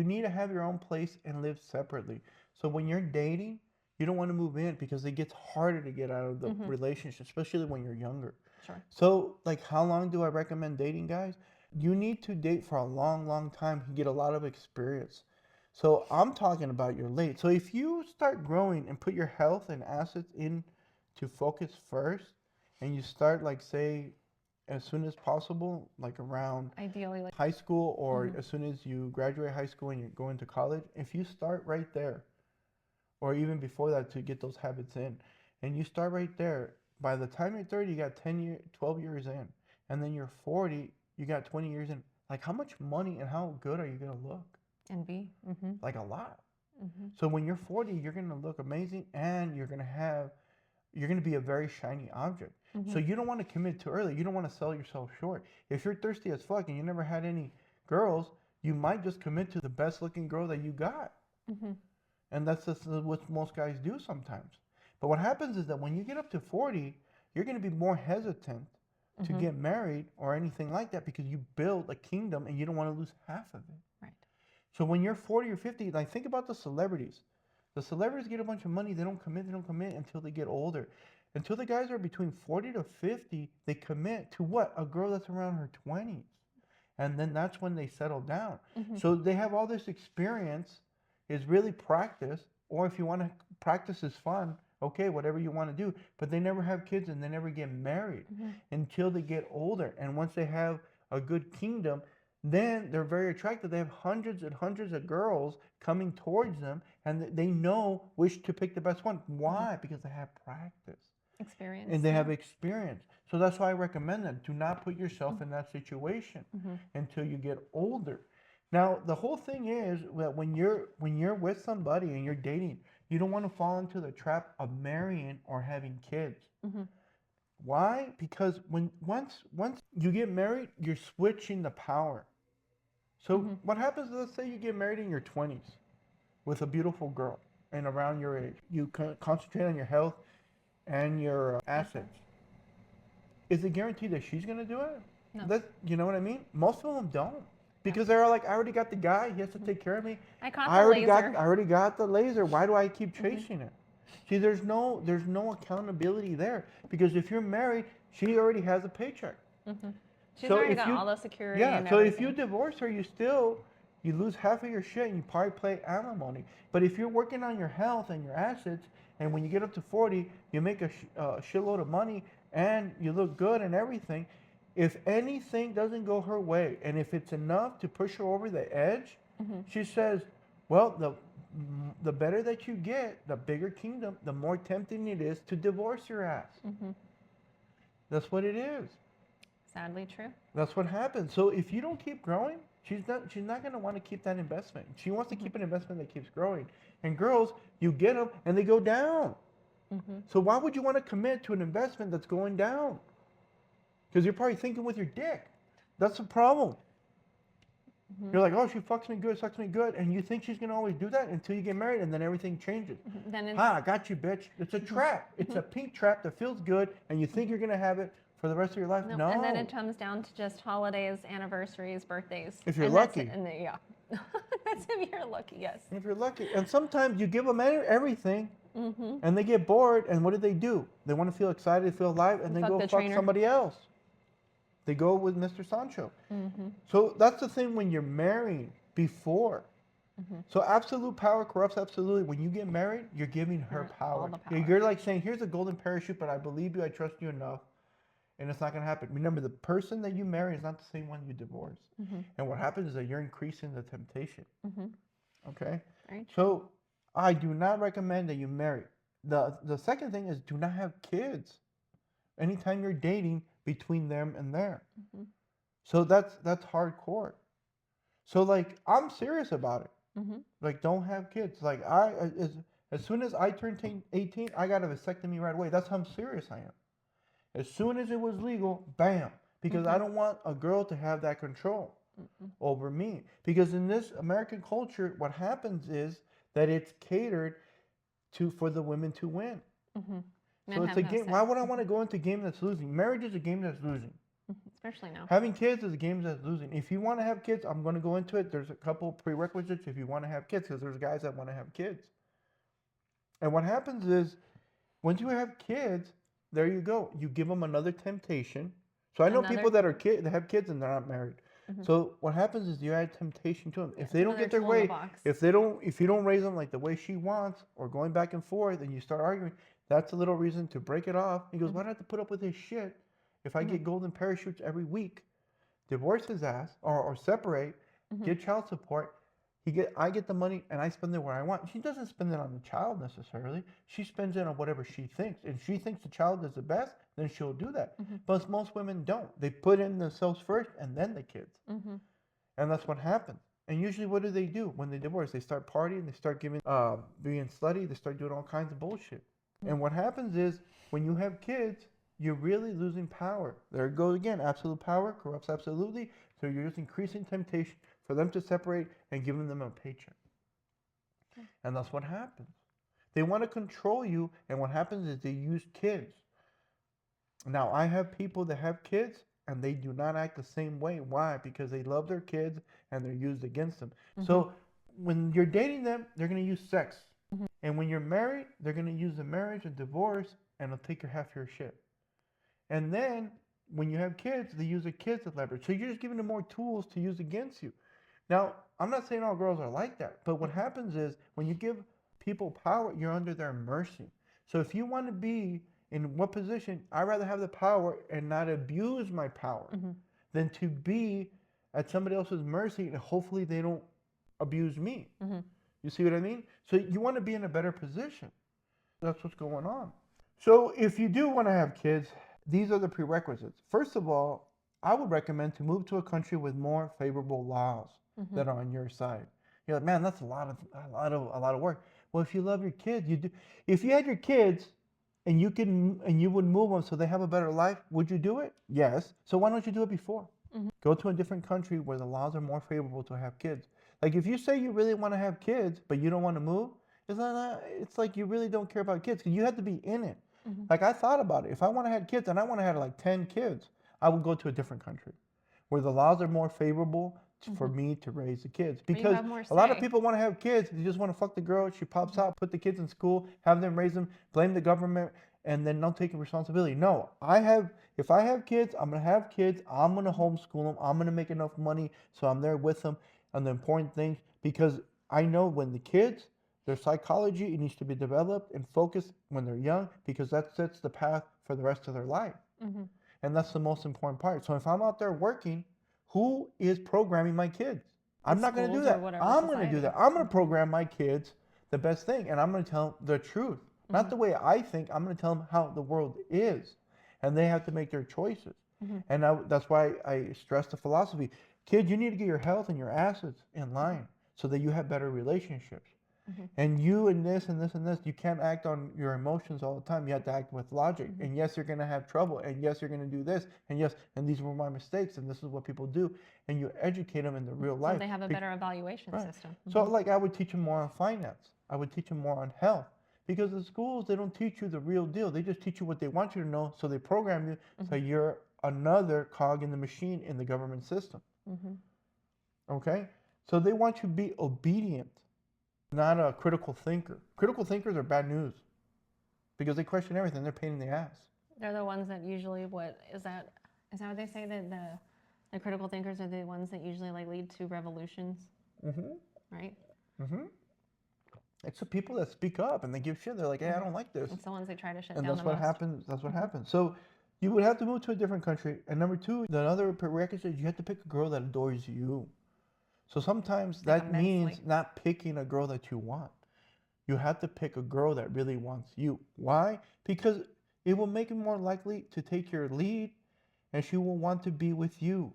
need to have your own place and live separately. So when you're dating, you don't want to move in because it gets harder to get out of the relationship, especially when you're younger. Sure. So, like, how long do I recommend dating, guys? You need to date for a long, long time to get a lot of experience. So I'm talking about you're late. So if you start growing and put your health and assets in to focus first, and you start, like, say, as soon as possible, like around Ideally, like high school, or as soon as you graduate high school and you're going to college, if you start right there, or even before that to get those habits in, and you start right there, by the time you're 30, you got 12 years in, and then you're 40, you got 20 years in. Like, how much money and how good are you going to look? and be. Like, a lot. So when you're 40, you're going to look amazing, and you're going to be a very shiny object. So you don't want to commit too early. You don't want to sell yourself short. If you're thirsty as fuck and you never had any girls, you might just commit to the best looking girl that you got. And that's just what most guys do sometimes. But what happens is that when you get up to 40, you're going to be more hesitant to get married or anything like that, because you build a kingdom and you don't want to lose half of it. Right. So when you're 40 or 50, like, think about the celebrities. The celebrities get a bunch of money. They don't commit until they get older. Until the guys are between 40 to 50, they commit to what? A girl that's around her 20s. And then that's when they settle down. So they have all this experience, is really practice, or if you want to practice is fun, okay, whatever you want to do. But they never have kids and they never get married until they get older. And once they have a good kingdom, then they're very attractive. They have hundreds and hundreds of girls coming towards them, and they know which to pick the best one. Why? Because they have practice. Experience. And they have experience. So that's why I recommend that. Do not put yourself in that situation until you get older. Now, the whole thing is that when you're with somebody and you're dating, you don't want to fall into the trap of marrying or having kids. Why? Because once you get married, you're switching the power. So what happens, let's say you get married in your 20s with a beautiful girl and around your age. You concentrate on your health and your assets. Is it guaranteed that she's going to do it? No. You know what I mean? Most of them don't. Because they're like, I already got the guy. He has to take care of me. I already got the laser. Why do I keep chasing it? See, there's no accountability there. Because if you're married, she already has a paycheck. She's already got all the security. Yeah. And So everything. if you divorce her, you lose half of your shit, and you probably pay alimony. But if you're working on your health and your assets, and when you get up to 40, you make a shitload of money and you look good and everything. If anything doesn't go her way, and if it's enough to push her over the edge, she says, well, the better that you get, the bigger kingdom, the more tempting it is to divorce your ass. That's what it is. Sadly true. That's what happens. So if you don't keep growing, she's not going to want to keep that investment. She wants to keep an investment that keeps growing. And girls, you get them and they go down. So why would you want to commit to an investment that's going down? Because you're probably thinking with your dick. That's the problem. You're like, oh, she fucks me good, sucks me good, and you think she's going to always do that until you get married, and then everything changes. I got you, bitch. It's a trap. It's a pink trap that feels good, and you think you're going to have it for the rest of your life. No. And then it comes down to just holidays, anniversaries, birthdays. If you're lucky. Yeah. That's if you're lucky, yes. If you're lucky. And sometimes you give them everything, and they get bored, and what do? They want to feel excited, feel alive, and then go fuck somebody else. They go with Mr. Sancho. So that's the thing when you're married before. So absolute power corrupts absolutely. When you get married, you're giving her power. You're like saying, here's a golden parachute, but I believe you, I trust you enough, and it's not going to happen. Remember, the person that you marry is not the same one you divorce. And what happens is that you're increasing the temptation. Okay? Right. So I do not recommend that you marry. The second thing is, do not have kids. Anytime you're dating, between them and there. So that's hardcore. So, like, I'm serious about it. Like, don't have kids. Like, as soon as I turned 18, I got a vasectomy right away. That's how serious I am. As soon as it was legal, bam. Because I don't want a girl to have that control over me. Because in this American culture, what happens is that it's catered for the women to win. So it's a game. Why would I want to go into a game that's losing? Marriage is a game that's losing. Especially now. Having kids is a game that's losing. If you want to have kids, I'm going to go into it. There's a couple prerequisites if you want to have kids, because there's guys that want to have kids. And what happens is, once you have kids, there you go. You give them another temptation. So I know people that have kids and they're not married. So what happens is you add temptation to them. If they don't get their way, if you don't raise them like the way she wants, or going back and forth, and you start arguing, that's a little reason to break it off. He goes, why do I have to put up with this shit if I get golden parachutes every week? Divorce his ass, or separate, get child support. I get the money and I spend it where I want. She doesn't spend it on the child necessarily. She spends it on whatever she thinks. If she thinks the child is the best, then she'll do that. But most women don't. They put in themselves first and then the kids. And that's what happens. And usually what do? When they divorce, they start partying, they start being slutty, they start doing all kinds of bullshit. And what happens is, when you have kids, you're really losing power. There it goes again. Absolute power corrupts absolutely. So you're just increasing temptation for them to separate and giving them a paycheck. And that's what happens. They want to control you, and what happens is they use kids. Now, I have people that have kids, and they do not act the same way. Why? Because they love their kids, and they're used against them. So when you're dating them, they're going to use sex. And when you're married, they're going to use the marriage and divorce, and they'll take half your shit. And then, when you have kids, they use the kids as leverage. So you're just giving them more tools to use against you. Now, I'm not saying all girls are like that, but what happens is, when you give people power, you're under their mercy. So if you want to be in what position, I'd rather have the power and not abuse my power than to be at somebody else's mercy, and hopefully they don't abuse me. You see what I mean? So you want to be in a better position. That's what's going on. So if you do want to have kids, these are the prerequisites. First of all, I would recommend to move to a country with more favorable laws that are on your side. You're like, man, that's a lot of work. Well, if you love your kids, you do. If you had your kids and you would move them so they have a better life, would you do it? Yes. So why don't you do it before? Go to a different country where the laws are more favorable to have kids. Like, if you say you really want to have kids, but you don't want to move, it's like you really don't care about kids, because you have to be in it. Like, I thought about it. If I want to have kids, and I want to have like 10 kids, I would go to a different country where the laws are more favorable for me to raise the kids. Because a lot of people want to have kids. They just want to fuck the girl. She pops out, put the kids in school, have them raise them, blame the government, and then not taking responsibility. No, if I have kids, I'm going to have kids. I'm going to homeschool them. I'm going to make enough money so I'm there with them on the important things, because I know when the kids, their psychology, it needs to be developed and focused when they're young, because that sets the path for the rest of their life. And that's the most important part. So if I'm out there working, who is programming my kids? I'm not going to do that. I'm going to do that. I'm going to program my kids the best thing, and I'm going to tell them the truth. Not the way I think. I'm going to tell them how the world is, and they have to make their choices. And that's why I stress the philosophy. Kids, you need to get your health and your assets in line so that you have better relationships. And you and this and this and this, you can't act on your emotions all the time. You have to act with logic. And yes, you're going to have trouble. And yes, you're going to do this. And yes, and these were my mistakes. And this is what people do. And you educate them in the real life. So they have a better evaluation system. So like, I would teach them more on finance. I would teach them more on health. Because in schools, they don't teach you the real deal. They just teach you what they want you to know. So they program you so you're another cog in the machine in the government system. Okay? So they want you to be obedient, not a critical thinker. Critical thinkers are bad news, because they question everything. They're a pain in the ass. They're the ones that usually, is that what they say, that the critical thinkers are the ones that usually like lead to revolutions? Right? It's the people that speak up and they give shit. They're like, hey, I don't like this. It's the ones they try to shut down the most. And that's what happens. That's what happens. So you would have to move to a different country. And number two, the other prerequisite is you have to pick a girl that adores you. So sometimes that means not picking a girl that you want. You have to pick a girl that really wants you. Why? Because it will make it more likely to take your lead, and she will want to be with you,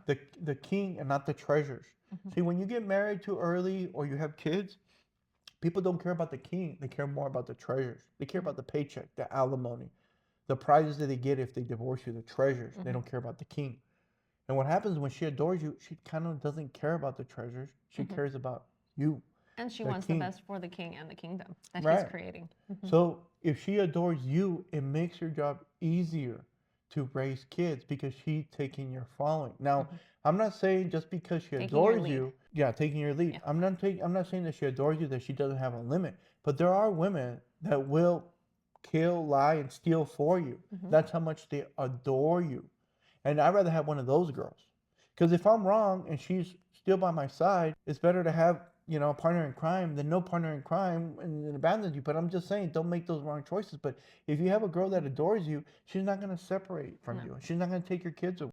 the king and not the treasures. See, when you get married too early or you have kids, people don't care about the king. They care more about the treasures. They care about the paycheck, the alimony, the prizes that they get if they divorce you, the treasures. They don't care about the king. And what happens when she adores you, she kind of doesn't care about the treasures. She cares about you. And she wants the best for the king and the kingdom that he's creating. So if she adores you, it makes your job easier to raise kids because she's taking your following. Now, Mhm. I'm not saying just because she Taking your adores lead. you, yeah, taking your lead. Yeah. I'm not saying that she adores you that she doesn't have a limit. But there are women that will kill, lie, and steal for you. Mhm. That's how much they adore you. And I'd rather have one of those girls. Because if I'm wrong and she's still by my side, it's better to have, a partner in crime than no partner in crime and abandon you. But I'm just saying, don't make those wrong choices. But if you have a girl that adores you, she's not going to separate from No. you. She's not going to take your kids away.